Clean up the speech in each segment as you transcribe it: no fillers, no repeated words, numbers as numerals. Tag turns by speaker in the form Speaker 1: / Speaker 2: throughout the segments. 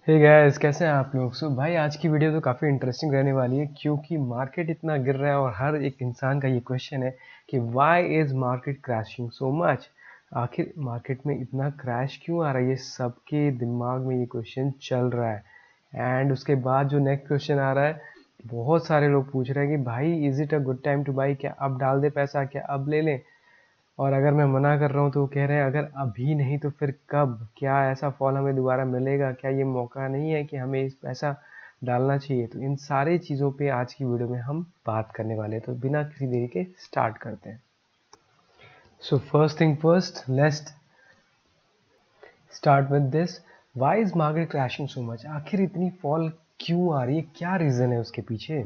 Speaker 1: Hey guys, कैसे हैं आप लोग। भाई आज की वीडियो तो काफ़ी इंटरेस्टिंग रहने वाली है क्योंकि मार्केट इतना गिर रहा है और हर एक इंसान का ये क्वेश्चन है कि why is market crashing so much. आखिर मार्केट में इतना क्रैश क्यों आ रहा है, ये सबके दिमाग में ये क्वेश्चन चल रहा है। एंड उसके बाद जो नेक्स्ट क्वेश्चन आ रहा है, बहुत सारे लोग पूछ रहे हैं कि भाई is it a good time two by, क्या अब डाल दे पैसा, क्या अब ले लें। और अगर मैं मना कर रहा हूँ तो वो कह रहे हैं अगर अभी नहीं तो फिर कब, क्या ऐसा फॉल हमें दोबारा मिलेगा, क्या ये मौका नहीं है कि हमें इस पैसा डालना चाहिए। तो इन सारी चीज़ों पे आज की वीडियो में हम बात करने वाले हैं, तो बिना किसी देरी के स्टार्ट करते हैं। So first thing first, let's start with this. Why is market crashing so much. आखिर इतनी फॉल क्यों आ रही है, क्या रीज़न है उसके पीछे।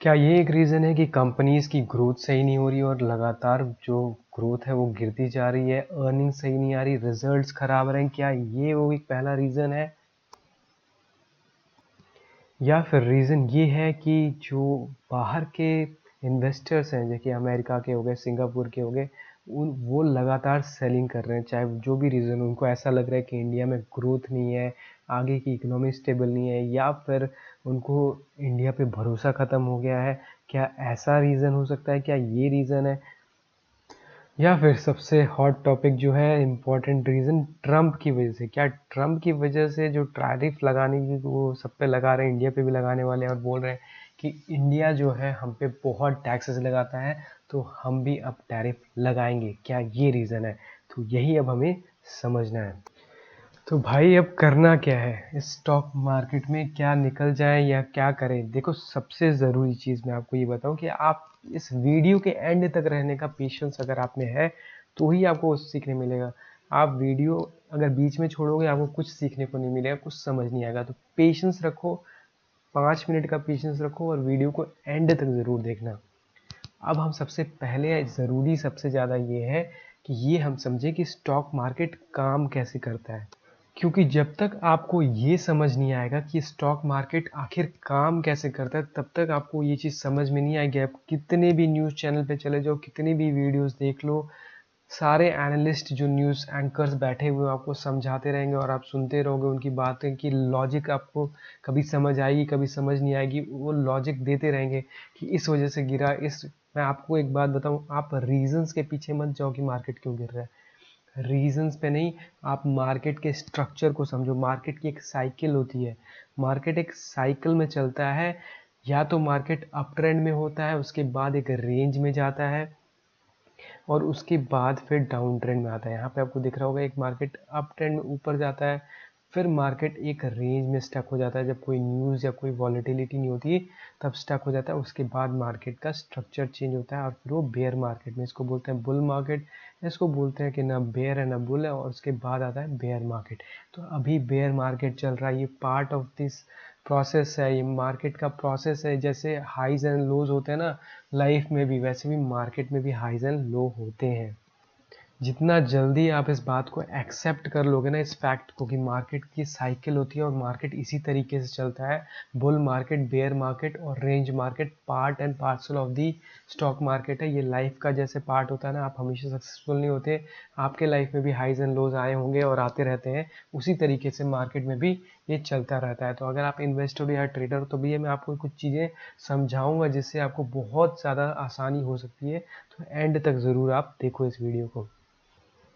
Speaker 1: क्या ये एक रीज़न है कि कंपनीज की ग्रोथ सही नहीं हो रही और लगातार जो ग्रोथ है वो गिरती जा रही है, अर्निंग सही नहीं आ रही, रिजल्ट्स खराब रहे हैं, क्या ये वो एक पहला रीज़न है। या फिर रीज़न ये है कि जो बाहर के इन्वेस्टर्स हैं, जैसे अमेरिका के हो गए, सिंगापुर के हो गए, उन वो लगातार सेलिंग कर रहे हैं, चाहे जो भी रीज़न, उनको ऐसा लग रहा है कि इंडिया में ग्रोथ नहीं है, आगे की इकोनॉमी स्टेबल नहीं है, या फिर उनको इंडिया पे भरोसा ख़त्म हो गया है। क्या ऐसा रीज़न हो सकता है, क्या ये रीज़न है। या फिर सबसे हॉट टॉपिक जो है, इम्पोर्टेंट रीज़न, ट्रम्प की वजह से। क्या ट्रम्प की वजह से जो टैरिफ लगाने की वो सब पे लगा रहे हैं, इंडिया पे भी लगाने वाले हैं और बोल रहे हैं कि इंडिया जो है हम पे बहुत टैक्सेस लगाता है, तो हम भी अब टैरिफ लगाएंगे, क्या ये रीज़न है। तो यही अब हमें समझना है। तो भाई अब करना क्या है, इस स्टॉक मार्केट में क्या निकल जाए या क्या करें। देखो, सबसे ज़रूरी चीज़ मैं आपको ये बताऊं कि आप इस वीडियो के एंड तक रहने का पेशेंस अगर आप में है तो ही आपको सीखने मिलेगा। आप वीडियो अगर बीच में छोड़ोगे, आपको कुछ सीखने को नहीं मिलेगा, कुछ समझ नहीं आएगा। तो पेशेंस रखो, 5 मिनट का पेशेंस रखो और वीडियो को एंड तक ज़रूर देखना। अब हम सबसे पहले ज़रूरी सबसे ज़्यादा ये है कि ये हम समझें कि स्टॉक मार्केट काम कैसे करता है। क्योंकि जब तक आपको ये समझ नहीं आएगा कि स्टॉक मार्केट आखिर काम कैसे करता है, तब तक आपको ये चीज़ समझ में नहीं आएगी। आप कितने भी न्यूज़ चैनल पे चले जाओ, कितनी भी वीडियोस देख लो, सारे एनालिस्ट जो न्यूज़ एंकर्स बैठे हुए आपको समझाते रहेंगे और आप सुनते रहोगे उनकी बातें की लॉजिक आपको कभी समझ आएगी, कभी समझ नहीं आएगी। वो लॉजिक देते रहेंगे कि इस वजह से गिरा, इस मैं आपको एक बात बताऊं, आप रीजंस के पीछे मत जाओ कि मार्केट क्यों गिर रहा है। रीजंस पे नहीं, आप मार्केट के स्ट्रक्चर को समझो। मार्केट की एक साइकिल होती है, मार्केट एक साइकिल में चलता है। या तो मार्केट अप ट्रेंड में होता है, उसके बाद एक रेंज में जाता है और उसके बाद फिर डाउन ट्रेंड में आता है। यहाँ पे आपको दिख रहा होगा, एक मार्केट अप ट्रेंड में ऊपर जाता है, फिर मार्केट एक रेंज में स्टक हो जाता है। जब कोई न्यूज़ या कोई वॉलेटिलिटी नहीं होती तब स्टक हो जाता है। उसके बाद मार्केट का स्ट्रक्चर चेंज होता है और फिर वो बेयर मार्केट में, इसको बोलते हैं बुल मार्केट। इसको बोलते हैं कि ना बेयर है ना बुल है, और उसके बाद आता है बेयर मार्केट। तो अभी बेयर मार्केट चल रहा है, ये पार्ट ऑफ दिस प्रोसेस है, ये मार्केट का प्रोसेस है। जैसे हाइज एंड लोज होते हैं ना लाइफ में भी, वैसे भी मार्केट में भी हाइज एंड लो होते हैं। जितना जल्दी आप इस बात को एक्सेप्ट कर लोगे ना, इस फैक्ट को कि मार्केट की साइकिल होती है और मार्केट इसी तरीके से चलता है, बुल मार्केट, बेयर मार्केट और range market part and parcel of the stock market है। ये लाइफ का जैसे पार्ट होता है ना, आप हमेशा सक्सेसफुल नहीं होते, आपके लाइफ में भी हाइज एंड लोज आए होंगे और आते रहते हैं। उसी तरीके से मार्केट में भी ये चलता रहता है। तो अगर आप इन्वेस्टर या ट्रेडर हो तो भैया मैं आपको कुछ चीज़ें समझाऊंगा जिससे आपको बहुत ज़्यादा आसानी हो सकती है। तो एंड तक ज़रूर आप देखो इस वीडियो को।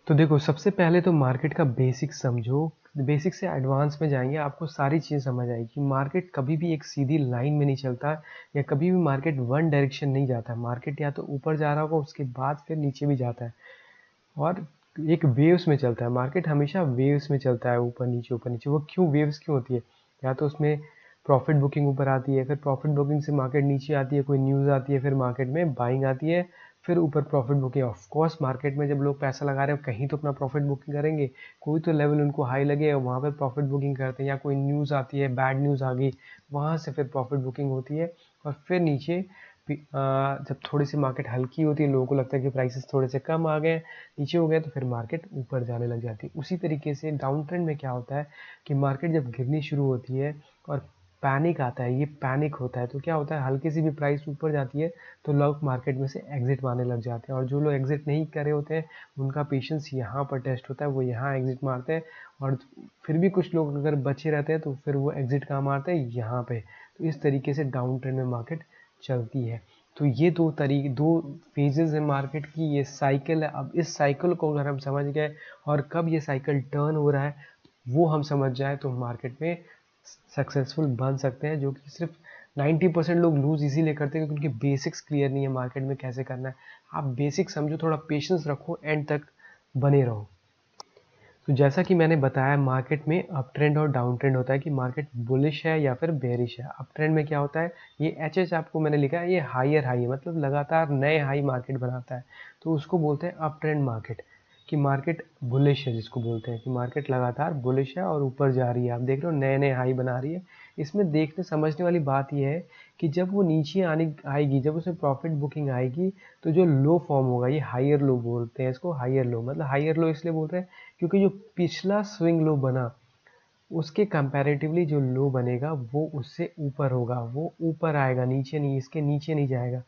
Speaker 1: तो देखो, सबसे पहले तो मार्केट का बेसिक समझो। बेसिक से एडवांस में जाएंगे, आपको सारी चीज़ समझ आएगी। मार्केट कभी भी एक सीधी लाइन में नहीं चलता, या कभी भी मार्केट वन डायरेक्शन नहीं जाता। मार्केट या तो ऊपर जा रहा होगा, उसके बाद फिर नीचे भी जाता है, और एक वेव्स में चलता है। मार्केट हमेशा वेव्स में चलता है, ऊपर नीचे ऊपर नीचे। वो क्यों वेव्स क्यों होती है, या तो उसमें प्रॉफिट बुकिंग ऊपर आती है, फिर प्रॉफिट बुकिंग से मार्केट नीचे आती है, कोई न्यूज़ आती है, फिर मार्केट में बाइंग आती है, फिर ऊपर profit booking. Of course market में जब लोग पैसा लगा रहे हो, कहीं तो अपना प्रॉफिट बुकिंग करेंगे, कोई तो लेवल उनको हाई लगे वहाँ पर प्रॉफिट बुकिंग करते हैं, या कोई न्यूज़ आती है, बैड न्यूज़ आ गई, वहाँ से फिर प्रॉफिट बुकिंग होती है। और फिर नीचे जब थोड़ी सी मार्केट हल्की होती है, लोगों को लगता है कि प्राइसेस थोड़े से कम आ गए, नीचे हो गया, तो फिर मार्केट ऊपर जाने लग जाती है। उसी तरीके से डाउन ट्रेंड में क्या होता है कि मार्केट जब गिरनी शुरू होती है और पैनिक आता है, ये पैनिक होता है। तो क्या होता है, हल्की सी भी प्राइस ऊपर जाती है तो लोग मार्केट में से एग्जिट मारने लग जाते हैं, और जो लोग एग्जिट नहीं करे होते हैं उनका पेशेंस यहाँ पर टेस्ट होता है, वो यहाँ एग्जिट मारते हैं। और फिर भी कुछ लोग अगर बचे रहते हैं तो फिर वो एग्जिट कहाँ मारते हैं, यहाँ पे। तो इस तरीके से डाउन ट्रेंड में मार्केट चलती है। तो ये दो फेजेस है मार्केट की, ये साइकिल है। अब इस साइकिल को अगर हम समझ गए और कब ये साइकिल टर्न हो रहा है वो हम समझ जाए तो मार्केट में सक्सेसफुल बन सकते हैं। जो कि सिर्फ 90% लोग लूज इसीलिए करते हैं क्योंकि उनके बेसिक्स क्लियर नहीं है मार्केट में कैसे करना है। आप बेसिक समझो, थोड़ा पेशेंस रखो, एंड तक बने रहो। तो जैसा कि मैंने बताया, मार्केट में अप ट्रेंड और डाउन ट्रेंड होता है कि मार्केट बुलिश है या फिर बेरिश है। अप ट्रेंड में क्या होता है, ये एच आपको मैंने लिखा है, ये हायर हाई है, मतलब लगातार नए हाई मार्केट बनाता है, तो उसको बोलते हैं अप ट्रेंड मार्केट। कि मार्केट बुलिश है, जिसको बोलते हैं कि मार्केट लगातार बुलिश है और ऊपर जा रही है, आप देख रहे हो नए नए हाई बना रही है। इसमें देखने समझने वाली बात यह है कि जब वो नीचे आने आएगी, जब उसमें प्रॉफिट बुकिंग आएगी, तो जो लो फॉर्म होगा, ये हायर लो बोलते हैं इसको, हायर लो। मतलब हायर लो इसलिए बोलते हैं क्योंकि जो पिछला स्विंग लो बना उसके कंपैरेटिवली जो लो बनेगा वो उससे ऊपर होगा, वो ऊपर आएगा, नीचे नहीं, इसके नीचे नहीं जाएगा।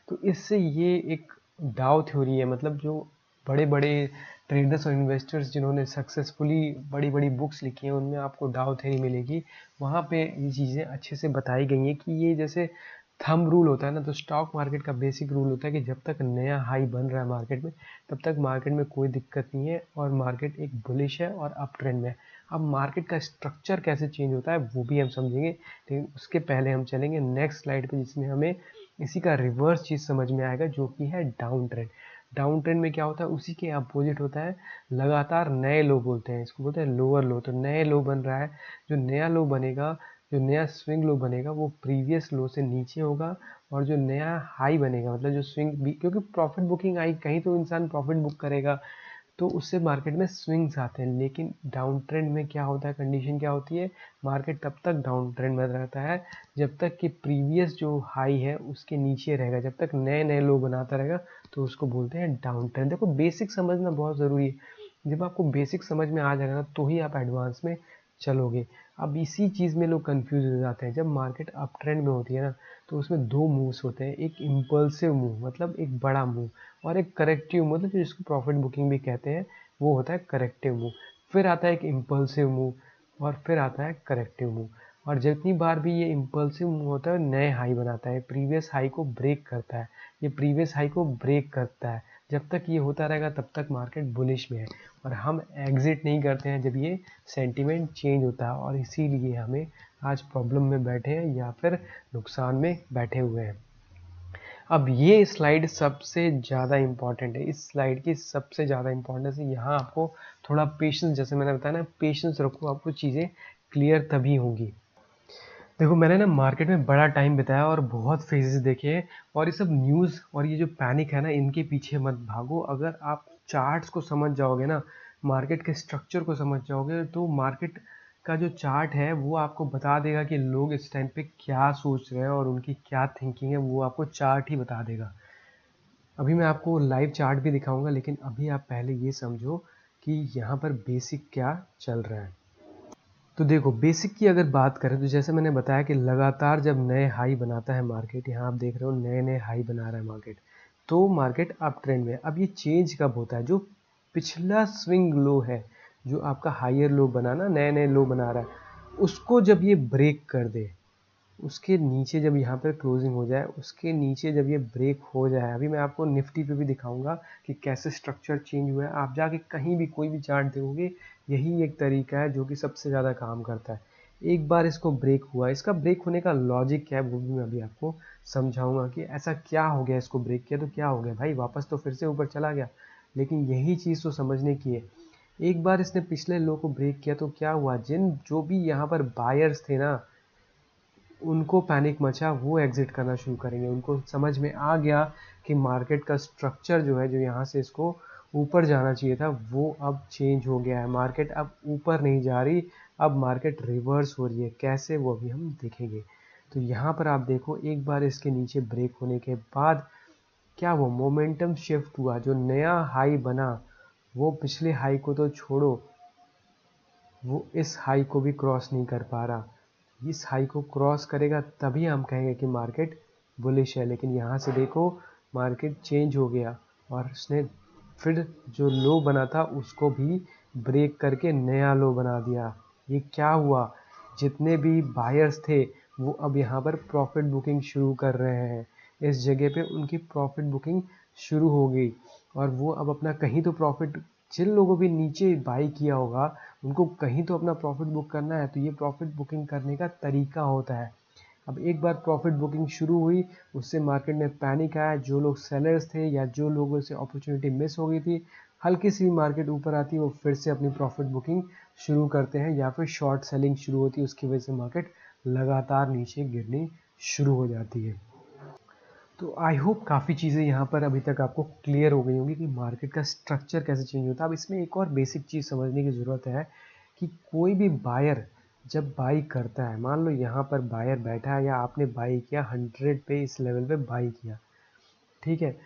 Speaker 1: तो इससे ये एक डाउ थ्योरी है। मतलब जो बड़े बड़े ट्रेडर्स और इन्वेस्टर्स जिन्होंने सक्सेसफुली बड़ी बड़ी बुक्स लिखी हैं उनमें आपको डाउ थ्योरी मिलेगी। वहाँ पे ये चीज़ें अच्छे से बताई गई हैं कि ये जैसे थंब रूल होता है ना, तो स्टॉक मार्केट का बेसिक रूल होता है कि जब तक नया हाई बन रहा है मार्केट में तब तक मार्केट में कोई दिक्कत नहीं है और मार्केट एक बुलिश है और अप ट्रेंड में है। अब मार्केट का स्ट्रक्चर कैसे चेंज होता है वो भी हम समझेंगे, लेकिन उसके पहले हम चलेंगे नेक्स्ट स्लाइड पे, जिसमें हमें इसी का रिवर्स चीज़ समझ में आएगा, जो कि है डाउन ट्रेंड। डाउन ट्रेंड में क्या होता है, उसी के अपोजिट होता है, लगातार नए लो बोलते हैं इसको, बोलते हैं लोअर लो। तो नए लो बन रहा है, जो नया लो बनेगा, जो नया स्विंग लो बनेगा वो प्रीवियस लो से नीचे होगा, और जो नया हाई बनेगा, मतलब जो स्विंग भी, क्योंकि प्रॉफिट बुकिंग आई कहीं तो इंसान प्रॉफिट बुक करेगा, तो उससे मार्केट में स्विंग्स आते हैं। लेकिन डाउन ट्रेंड में क्या होता है, कंडीशन क्या होती है, मार्केट तब तक डाउन ट्रेंड में रहता है जब तक कि प्रीवियस जो हाई है उसके नीचे रहेगा, जब तक नए नए लो बनाता रहेगा, तो उसको बोलते हैं डाउन ट्रेंड। देखो बेसिक समझना बहुत ज़रूरी है, जब आपको बेसिक समझ में आ जाएगा ना तो ही आप एडवांस में चलोगे। अब इसी चीज़ में लोग कंफ्यूज हो जाते हैं। जब मार्केट अप ट्रेंड में होती है ना तो उसमें दो मूव्स होते हैं, एक इम्पल्सिव मूव मतलब एक बड़ा मूव, और एक करेक्टिव मतलब जिसको प्रॉफिट बुकिंग भी कहते हैं, वो होता है करेक्टिव मूव। फिर आता है एक इम्पल्सिव मूव और फिर आता है करेक्टिव मूव। और जितनी बार भी ये इम्पल्सिव मूव होता है नए हाई बनाता है, प्रीवियस हाई को ब्रेक करता है, ये प्रीवियस हाई को ब्रेक करता है। जब तक ये होता रहेगा तब तक मार्केट बुलिश में है, और हम एग्जिट नहीं करते हैं जब ये सेंटीमेंट चेंज होता है, और इसीलिए हमें आज प्रॉब्लम में बैठे हैं या फिर नुकसान में बैठे हुए हैं। अब ये स्लाइड सबसे ज़्यादा इम्पॉर्टेंट है, इस स्लाइड की सबसे ज़्यादा इम्पोर्टेंस है। यहाँ आपको थोड़ा पेशेंस, जैसे मैंने बताया ना, पेशेंस रखो, आपको चीज़ें क्लियर तभी होंगी। देखो मैंने ना मार्केट में बड़ा टाइम बिताया और बहुत फेजेस देखे हैं, और ये सब न्यूज़ और ये जो पैनिक है ना, इनके पीछे मत भागो। अगर आप चार्ट्स को समझ जाओगे ना, मार्केट के स्ट्रक्चर को समझ जाओगे, तो मार्केट का जो चार्ट है वो आपको बता देगा कि लोग इस टाइम पे क्या सोच रहे हैं और उनकी क्या थिंकिंग है, वो आपको चार्ट ही बता देगा। अभी मैं आपको लाइव चार्ट भी दिखाऊंगा, लेकिन अभी आप पहले ये समझो कि यहाँ पर बेसिक क्या चल रहा है। तो देखो बेसिक की अगर बात करें तो जैसे मैंने बताया कि लगातार जब नए हाई बनाता है मार्केट, यहाँ आप देख रहे हो नए नए हाई बना रहा है मार्केट, तो मार्केट अप ट्रेंड में। अब ये चेंज कब होता है, जो पिछला स्विंग लो है, जो आपका हायर लो बना ना, नए नए लो बना रहा है, उसको जब ये ब्रेक कर दे, उसके नीचे जब यहाँ पर क्लोजिंग हो जाए, उसके नीचे जब ये ब्रेक हो जाए, अभी मैं आपको निफ्टी पे भी दिखाऊंगा कि कैसे स्ट्रक्चर चेंज हुआ है। आप जाके कहीं भी कोई भी चार्ट देखोगे, यही एक तरीका है जो कि सबसे ज़्यादा काम करता है। एक बार इसको ब्रेक हुआ, इसका ब्रेक होने का लॉजिक क्या है वो भी मैं अभी आपको समझाऊंगा कि ऐसा क्या हो गया, इसको ब्रेक किया तो क्या हो गया भाई, वापस तो फिर से ऊपर चला गया। लेकिन यही चीज़ तो समझने की है। एक बार इसने पिछले लो को ब्रेक किया तो क्या हुआ, जिन जो भी यहाँ पर बायर्स थे ना, उनको पैनिक मचा, वो एग्जिट करना शुरू करेंगे। उनको समझ में आ गया कि मार्केट का स्ट्रक्चर जो है, जो यहाँ से इसको ऊपर जाना चाहिए था, वो अब चेंज हो गया है। मार्केट अब ऊपर नहीं जा रही, अब मार्केट रिवर्स हो रही है। कैसे, वो अभी हम देखेंगे। तो यहाँ पर आप देखो, एक बार इसके नीचे ब्रेक होने के बाद क्या वो मोमेंटम शिफ्ट हुआ, जो नया हाई बना वो पिछले हाई को तो छोड़ो, वो इस हाई को भी क्रॉस नहीं कर पा रहा। इस हाई को क्रॉस करेगा तभी हम कहेंगे कि मार्केट बुलिश है। लेकिन यहाँ से देखो मार्केट चेंज हो गया और उसने फिर जो लो बना था उसको भी ब्रेक करके नया लो बना दिया। ये क्या हुआ, जितने भी बायर्स थे वो अब यहाँ पर प्रॉफिट बुकिंग शुरू कर रहे हैं। इस जगह पे उनकी प्रॉफिट बुकिंग शुरू हो गई और वो अब अपना कहीं तो प्रॉफिट, जिन लोगों भी नीचे बाई किया होगा उनको कहीं तो अपना प्रॉफिट बुक करना है। तो ये प्रॉफिट बुकिंग करने का तरीका होता है। अब एक बार प्रॉफिट बुकिंग शुरू हुई उससे मार्केट में पैनिक आया। जो लोग सेलर्स थे या जो लोगों से अपॉर्चुनिटी मिस हो गई थी, हल्की सी मार्केट ऊपर आती है वो फिर से अपनी प्रॉफिट बुकिंग शुरू करते हैं या फिर शॉर्ट सेलिंग शुरू होती है। उसकी वजह से मार्केट लगातार नीचे गिरनी शुरू हो जाती है। तो आई होप काफ़ी चीज़ें यहाँ पर अभी तक आपको क्लियर हो गई होंगी कि मार्केट का स्ट्रक्चर कैसे चेंज होता है। अब इसमें एक और बेसिक चीज़ समझने की ज़रूरत है कि कोई भी बायर जब बाई करता है, मान लो यहाँ पर बायर बैठा है या आपने बाई किया 100 पे, इस लेवल पे बाई किया, ठीक है।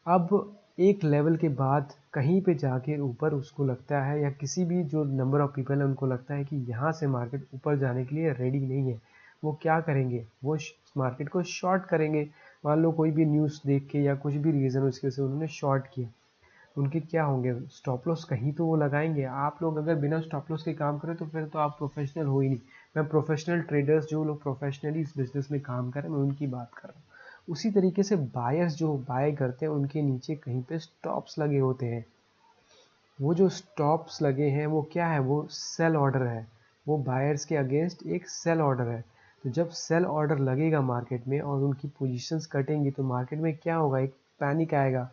Speaker 1: अब एक लेवल के बाद कहीं पे जाके ऊपर उसको लगता है या किसी भी जो नंबर ऑफ पीपल है उनको लगता है कि यहाँ से मार्केट ऊपर जाने के लिए रेडी नहीं है, वो क्या करेंगे, वो मार्केट को शॉर्ट करेंगे। मान लो कोई भी न्यूज़ देख के या कुछ भी रीज़न उसकी वजह से उन्होंने शॉर्ट किया, उनके क्या होंगे, स्टॉप लॉस कहीं तो वो लगाएंगे। आप लोग अगर बिना स्टॉप लॉस के काम करें तो फिर तो आप प्रोफेशनल हो ही नहीं। मैं प्रोफेशनल ट्रेडर्स, जो लोग प्रोफेशनली इस बिजनेस में काम करें, मैं उनकी बात कर रहा हूँ। उसी तरीके से बायर्स जो बाय करते हैं उनके नीचे कहीं पे स्टॉप्स लगे होते हैं। वो जो स्टॉप्स लगे हैं वो क्या है, वो सेल ऑर्डर है। वो बायर्स के अगेंस्ट एक सेल ऑर्डर है। तो जब सेल ऑर्डर लगेगा मार्केट में और उनकी पोजीशंस कटेंगी तो मार्केट में क्या होगा, एक पैनिक आएगा।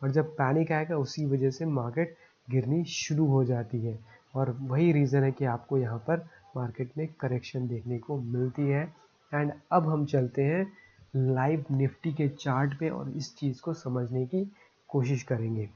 Speaker 1: और जब पैनिक आएगा उसी वजह से मार्केट गिरनी शुरू हो जाती है। और वही रीज़न है कि आपको यहाँ पर मार्केट में करेक्शन देखने को मिलती है। एंड अब हम चलते हैं लाइव निफ्टी के चार्ट पे और इस चीज़ को समझने की कोशिश करेंगे।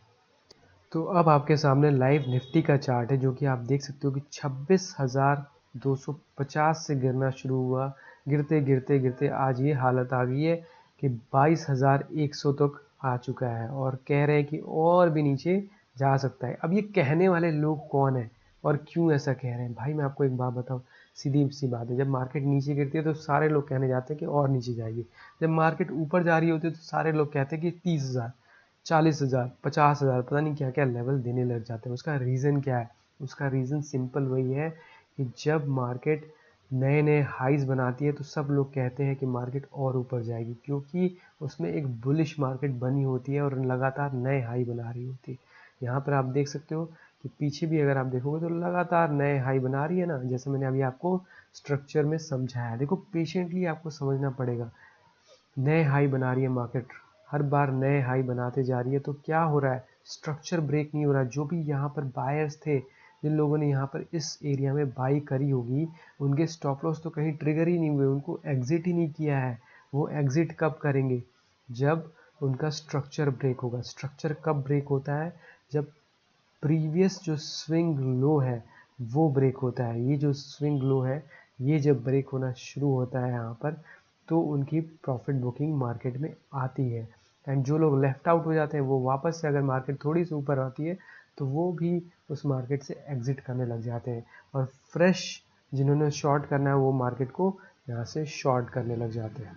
Speaker 1: तो अब आपके सामने लाइव निफ्टी का चार्ट है, जो कि आप देख सकते हो कि 26,250 से गिरना शुरू हुआ। गिरते गिरते गिरते आज ये हालत आ गई है कि 22,100 तक आ चुका है और कह रहे हैं कि और भी नीचे जा सकता है। अब ये कहने वाले लोग कौन हैं और क्यों ऐसा कह रहे हैं? भाई मैं आपको एक बात बताऊं, सीधी सी बात है, जब मार्केट नीचे गिरती है तो सारे लोग कहने जाते हैं कि और नीचे जाएगी। जब मार्केट ऊपर जा रही होती है तो सारे लोग कहते हैं कि 30,000, 40,000, 50,000, पता नहीं क्या क्या लेवल देने लग जाते हैं। उसका रीज़न क्या है? उसका रीज़न सिंपल वही है कि जब मार्केट नए नए हाइज बनाती है तो सब लोग कहते हैं कि मार्केट और ऊपर जाएगी, क्योंकि उसमें एक बुलिश मार्केट बनी होती है और लगातार नए हाई बना रही होती है। यहाँ पर आप देख सकते हो कि पीछे भी अगर आप देखोगे तो लगातार नए हाई बना रही है ना, जैसे मैंने अभी आपको स्ट्रक्चर में समझाया। देखो पेशेंटली आपको समझना पड़ेगा, नए हाई बना रही है मार्केट, हर बार नए हाई बनाते जा रही है। तो क्या हो रहा है, स्ट्रक्चर ब्रेक नहीं हो रहा। जो भी यहाँ पर बायर्स थे, जिन लोगों ने यहाँ पर इस एरिया में बाई करी होगी, उनके स्टॉप लॉस तो कहीं ट्रिगर ही नहीं हुए, उनको एग्जिट ही नहीं किया है। वो एग्जिट कब करेंगे, जब उनका स्ट्रक्चर ब्रेक होगा। स्ट्रक्चर कब ब्रेक होता है, जब प्रीवियस जो स्विंग लो है वो ब्रेक होता है। ये जो स्विंग लो है ये जब ब्रेक होना शुरू होता है यहाँ पर, तो उनकी प्रॉफिट बुकिंग मार्केट में आती है। एंड जो लोग लेफ्ट आउट हो जाते हैं वो वापस से, अगर मार्केट थोड़ी सी ऊपर आती है तो वो भी उस मार्केट से एग्जिट करने लग जाते हैं। और फ्रेश जिन्होंने शॉर्ट करना है वो मार्केट को यहाँ से शॉर्ट करने लग जाते हैं।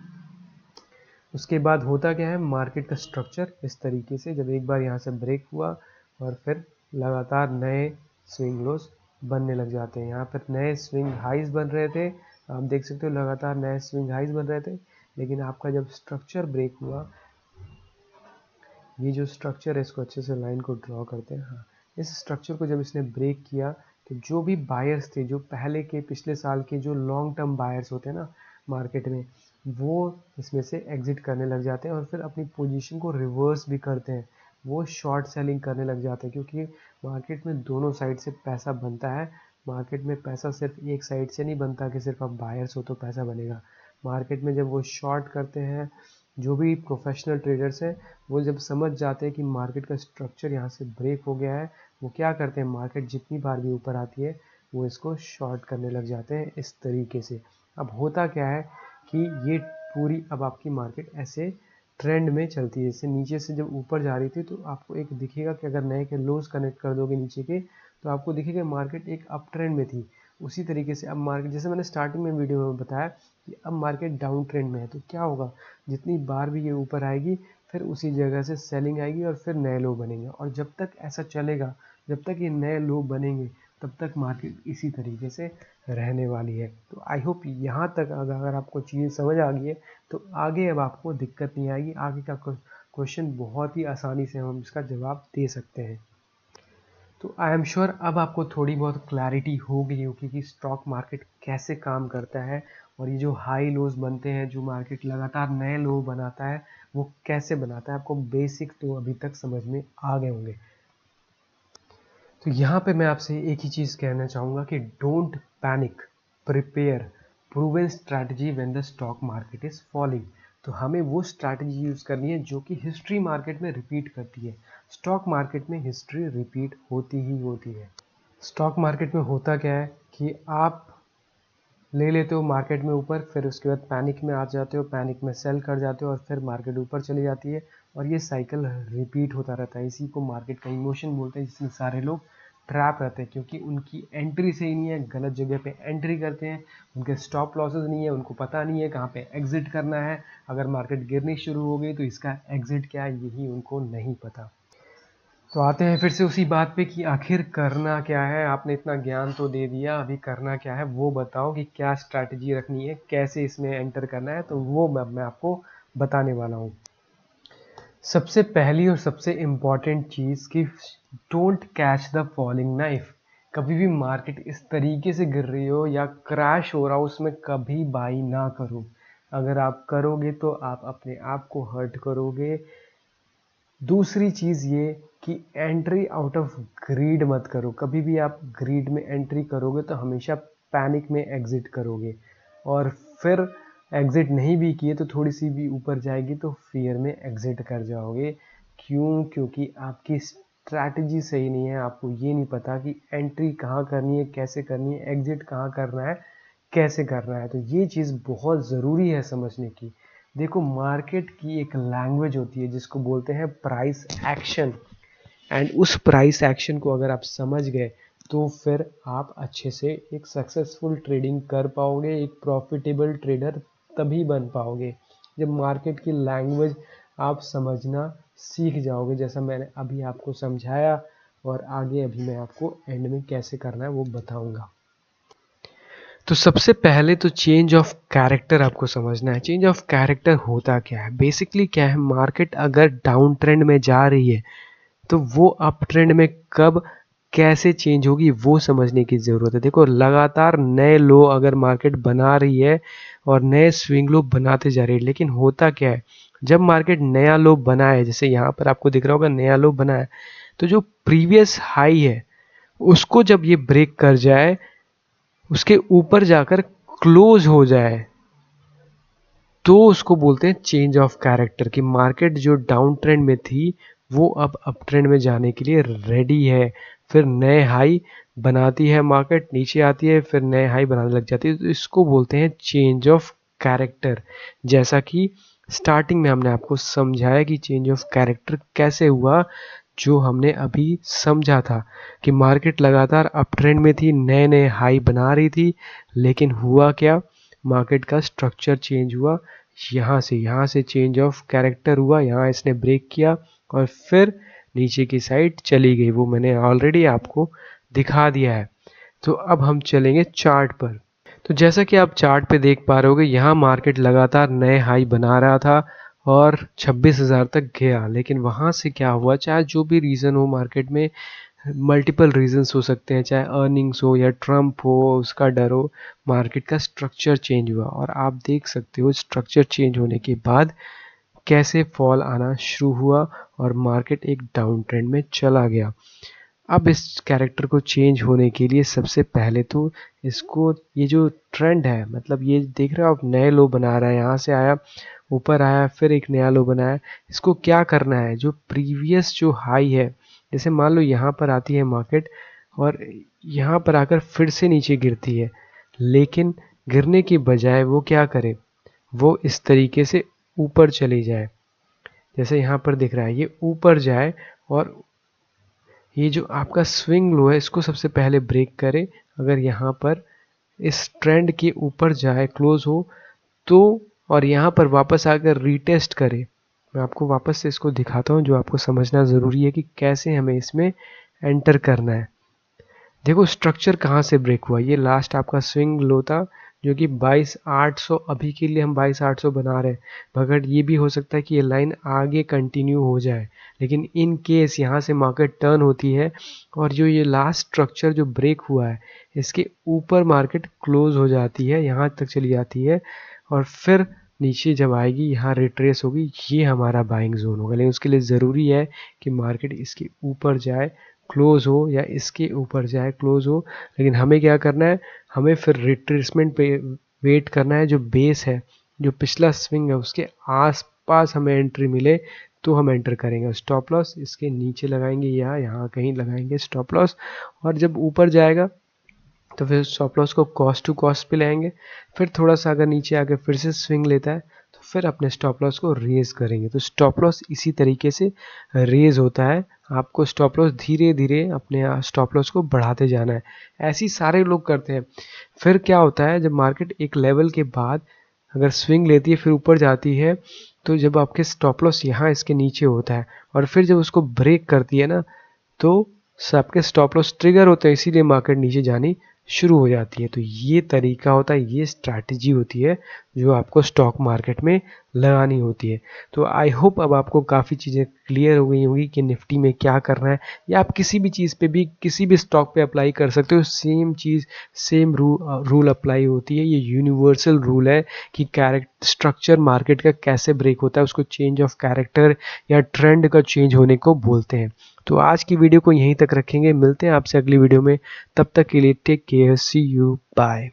Speaker 1: उसके बाद होता क्या है, मार्केट का स्ट्रक्चर इस तरीके से जब एक बार यहाँ से ब्रेक हुआ और फिर लगातार नए स्विंग लोस बनने लग जाते हैं। यहाँ पर नए स्विंग हाइज बन रहे थे, आप देख सकते हो लगातार नए स्विंग हाइज बन रहे थे। लेकिन आपका जब स्ट्रक्चर ब्रेक हुआ, ये जो स्ट्रक्चर है इसको अच्छे से लाइन को ड्रॉ करते हैं, हाँ, इस स्ट्रक्चर को जब इसने ब्रेक किया तो जो भी बायर्स थे, जो पहले के पिछले साल के जो लॉन्ग टर्म बायर्स होते हैं ना मार्केट में, वो इसमें से एग्जिट करने लग जाते हैं और फिर अपनी पोजीशन को रिवर्स भी करते हैं। वो शॉर्ट सेलिंग करने लग जाते हैं, क्योंकि मार्केट में दोनों साइड से पैसा बनता है। मार्केट में पैसा सिर्फ एक साइड से नहीं बनता कि सिर्फ आप बायर्स हो तो पैसा बनेगा। मार्केट में जब वो शॉर्ट करते हैं, जो भी प्रोफेशनल ट्रेडर्स हैं, वो जब समझ जाते हैं कि मार्केट का स्ट्रक्चर यहाँ से ब्रेक हो गया है, वो क्या करते हैं, मार्केट जितनी बार भी ऊपर आती है वो इसको शॉर्ट करने लग जाते हैं इस तरीके से। अब होता क्या है कि ये पूरी अब आपकी मार्केट ऐसे ट्रेंड में चलती है। जैसे नीचे से जब ऊपर जा रही थी तो आपको एक दिखेगा कि अगर नए के लोज कनेक्ट कर दोगे नीचे के तो आपको दिखेगा मार्केट एक अप ट्रेंड में थी। उसी तरीके से अब मार्केट, जैसे मैंने स्टार्टिंग में वीडियो में बताया कि अब मार्केट डाउन ट्रेंड में है, तो क्या होगा, जितनी बार भी ये ऊपर आएगी फिर उसी जगह से सेलिंग आएगी और फिर नए लो बनेंगे, और जब तक ऐसा चलेगा, जब तक ये नए लो बनेंगे, तब तक मार्केट इसी तरीके से रहने वाली है। तो आई होप यहाँ तक अगर आपको चीज़ें समझ आ गई है तो आगे अब आपको दिक्कत नहीं आएगी, आगे का क्वेश्चन बहुत ही आसानी से हम इसका जवाब दे सकते हैं। तो आई एम श्योर अब आपको थोड़ी बहुत क्लैरिटी हो गई होगी कि स्टॉक मार्केट कैसे काम करता है, और ये जो हाई लोज बनते हैं, जो मार्केट लगातार नए लो बनाता है, वो कैसे बनाता है। आपको बेसिक तो अभी तक समझ में आ गए होंगे। तो यहाँ पे मैं आपसे एक ही चीज़ कहना चाहूँगा कि don't panic, prepare, proven strategy when the stock market is falling. तो हमें वो स्ट्रैटेजी यूज़ करनी है जो कि हिस्ट्री मार्केट में रिपीट करती है। स्टॉक मार्केट में हिस्ट्री रिपीट होती ही होती है। स्टॉक मार्केट में होता क्या है कि आप ले लेते हो मार्केट में ऊपर, फिर उसके बाद पैनिक में आ जाते हो, पैनिक में सेल कर जाते हो और फिर मार्केट ऊपर चली जाती है, और ये साइकिल रिपीट होता रहता है। इसी को मार्केट का इमोशन बोलते हैं, जिसमें सारे लोग ट्रैप रहते हैं क्योंकि उनकी एंट्री सही नहीं है, गलत जगह पे एंट्री करते हैं, उनके स्टॉप लॉसेस नहीं है, उनको पता नहीं है कहाँ पे एग्जिट करना है, अगर मार्केट गिरनी शुरू हो गई तो इसका एग्जिट क्या है यही उनको नहीं पता। तो आते हैं फिर से उसी बात पे कि आखिर करना क्या है। आपने इतना ज्ञान तो दे दिया, अभी करना क्या है वो बताओ कि क्या स्ट्रैटेजी रखनी है, कैसे इसमें एंटर करना है, तो वो मैं आपको बताने वाला हूँ। सबसे पहली और सबसे इम्पॉर्टेंट चीज़ कि don't catch the falling knife. कभी भी मार्केट इस तरीके से गिर रही हो या क्रैश हो रहा हो, उसमें कभी बाई ना करो। अगर आप करोगे तो आप अपने आप को हर्ट करोगे। दूसरी चीज़ ये कि एंट्री आउट ऑफ ग्रीड मत करो। कभी भी आप ग्रीड में एंट्री करोगे तो हमेशा पैनिक में एग्जिट करोगे, और फिर एग्जिट नहीं भी किए तो थोड़ी सी भी ऊपर जाएगी तो फियर में एग्जिट कर जाओगे। क्यों? क्योंकि आपकी स्ट्रैटेजी सही नहीं है। आपको ये नहीं पता कि एंट्री कहाँ करनी है, कैसे करनी है, एग्जिट कहाँ करना है, कैसे करना है। तो ये चीज़ बहुत ज़रूरी है समझने की। देखो, मार्केट की एक लैंग्वेज होती है जिसको बोलते हैं प्राइस एक्शन, एंड उस प्राइस एक्शन को अगर आप समझ गए तो फिर आप अच्छे से एक सक्सेसफुल ट्रेडिंग कर पाओगे, एक प्रॉफिटेबल ट्रेडर तभी बन पाओगे जब मार्केट की लैंग्वेज आप समझना सीख जाओगे, जैसा मैंने अभी आपको समझाया, और आगे अभी मैं आपको एंड में कैसे करना है वो बताऊंगा। तो सबसे पहले तो चेंज ऑफ कैरेक्टर आपको समझना है। चेंज ऑफ कैरेक्टर होता क्या है? बेसिकली क्या है, मार्केट अगर डाउन ट्रेंड में जा रही है तो वो अप ट्रेंड में कब कैसे चेंज होगी वो समझने की ज़रूरत है। देखो, लगातार नए लो अगर मार्केट बना रही है और नए स्विंग लो बनाते जा रही है, लेकिन होता क्या है, जब मार्केट नया लो बनाए, जैसे यहाँ पर आपको दिख रहा होगा नया लो बना है, तो जो प्रीवियस हाई है उसको जब ये ब्रेक कर जाए, उसके ऊपर जाकर क्लोज हो जाए, तो उसको बोलते हैं चेंज ऑफ कैरेक्टर। कि मार्केट जो डाउन ट्रेंड में थी वो अब अप ट्रेंड में जाने के लिए रेडी है, फिर नए हाई बनाती है मार्केट, नीचे आती है फिर नए हाई बनाने लग जाती है, तो इसको बोलते हैं चेंज ऑफ कैरेक्टर। जैसा कि स्टार्टिंग में हमने आपको समझाया कि चेंज ऑफ कैरेक्टर कैसे हुआ, जो हमने अभी समझा था कि मार्केट लगातार अप ट्रेंड में थी, नए नए हाई बना रही थी, लेकिन हुआ क्या, मार्केट का स्ट्रक्चर चेंज हुआ, यहाँ से चेंज ऑफ कैरेक्टर हुआ, यहाँ इसने ब्रेक किया और फिर नीचे की साइड चली गई। वो मैंने ऑलरेडी आपको दिखा दिया है। तो अब हम चलेंगे चार्ट पर। तो जैसा कि आप चार्ट पे देख पा रहे होगे, यहाँ मार्केट लगातार नए हाई बना रहा था और 26,000 तक गया, लेकिन वहाँ से क्या हुआ, चाहे जो भी रीज़न हो मार्केट में, मल्टीपल रीजंस हो सकते हैं, चाहे अर्निंग्स हो या ट्रम्प हो, उसका डर हो, मार्केट का स्ट्रक्चर चेंज हुआ, और आप देख सकते हो स्ट्रक्चर चेंज होने के बाद कैसे फॉल आना शुरू हुआ और मार्केट एक डाउन ट्रेंड में चला गया। अब इस कैरेक्टर को चेंज होने के लिए सबसे पहले तो इसको, ये जो ट्रेंड है, मतलब ये देख रहे हो आप, नए लो बना रहा है, यहाँ से आया ऊपर आया फिर एक नया लो बनाया, इसको क्या करना है, जो प्रीवियस जो हाई है, जैसे मान लो यहाँ पर आती है मार्केट और यहाँ पर आकर फिर से नीचे गिरती है, लेकिन गिरने की बजाय वो क्या करे, वो इस तरीके से ऊपर चली जाए, जैसे यहाँ पर दिख रहा है, ये ऊपर जाए और ये जो आपका स्विंग लो है इसको सबसे पहले ब्रेक करे। अगर यहाँ पर इस ट्रेंड के ऊपर जाए, क्लोज हो तो, और यहाँ पर वापस आकर रीटेस्ट करे। मैं आपको वापस से इसको दिखाता हूँ, जो आपको समझना ज़रूरी है कि कैसे हमें इसमें एंटर करना है। देखो स्ट्रक्चर कहाँ से ब्रेक हुआ, ये लास्ट आपका स्विंग लो था जो कि 22,800, अभी के लिए हम 22,800 बना रहे हैं, मगर ये भी हो सकता है कि ये लाइन आगे कंटिन्यू हो जाए, लेकिन इन केस यहाँ से मार्केट टर्न होती है और जो ये लास्ट स्ट्रक्चर जो ब्रेक हुआ है इसके ऊपर मार्केट क्लोज हो जाती है, यहाँ तक चली जाती है और फिर नीचे जब आएगी यहाँ रिट्रेस होगी, ये हमारा बाइंग जोन होगा। लेकिन उसके लिए ज़रूरी है कि मार्केट इसके ऊपर जाए, क्लोज हो, या इसके ऊपर जाए, क्लोज हो। लेकिन हमें क्या करना है, हमें फिर रिट्रेसमेंट पे वेट करना है। जो बेस है, जो पिछला स्विंग है, उसके आसपास हमें एंट्री मिले तो हम एंटर करेंगे। स्टॉप लॉस इसके नीचे लगाएंगे या यहाँ कहीं लगाएंगे स्टॉप लॉस, और जब ऊपर जाएगा तो फिर स्टॉप लॉस को कॉस्ट टू कॉस्ट पे लाएंगे। फिर थोड़ा सा अगर नीचे आके फिर से स्विंग लेता है तो फिर अपने स्टॉप लॉस को रेज करेंगे। तो स्टॉप लॉस इसी तरीके से रेज होता है। आपको स्टॉप लॉस धीरे धीरे अपने स्टॉप लॉस को बढ़ाते जाना है। ऐसे ही सारे लोग करते हैं। फिर क्या होता है, जब मार्केट एक लेवल के बाद अगर स्विंग लेती है फिर ऊपर जाती है, तो जब आपके स्टॉप लॉस यहाँ इसके नीचे होता है और फिर जब उसको ब्रेक करती है ना, तो आपके स्टॉप लॉस ट्रिगर होते हैं, इसीलिए मार्केट नीचे जानी शुरू हो जाती है। तो ये तरीका होता है, ये स्ट्रैटेजी होती है जो आपको स्टॉक मार्केट में लगानी होती है। तो आई होप अब आपको काफ़ी चीज़ें क्लियर हो गई होंगी कि निफ्टी में क्या करना है, या आप किसी भी चीज़ पे भी, किसी भी स्टॉक पे अप्लाई कर सकते हो। सेम चीज़, सेम रूल अप्लाई होती है। ये यूनिवर्सल रूल है कि कैरेक्टर स्ट्रक्चर मार्केट का कैसे ब्रेक होता है, उसको चेंज ऑफ कैरेक्टर या ट्रेंड का चेंज होने को बोलते हैं। तो आज की वीडियो को यहीं तक रखेंगे, मिलते हैं आपसे अगली वीडियो में। तब तक के लिए take care, see you, bye.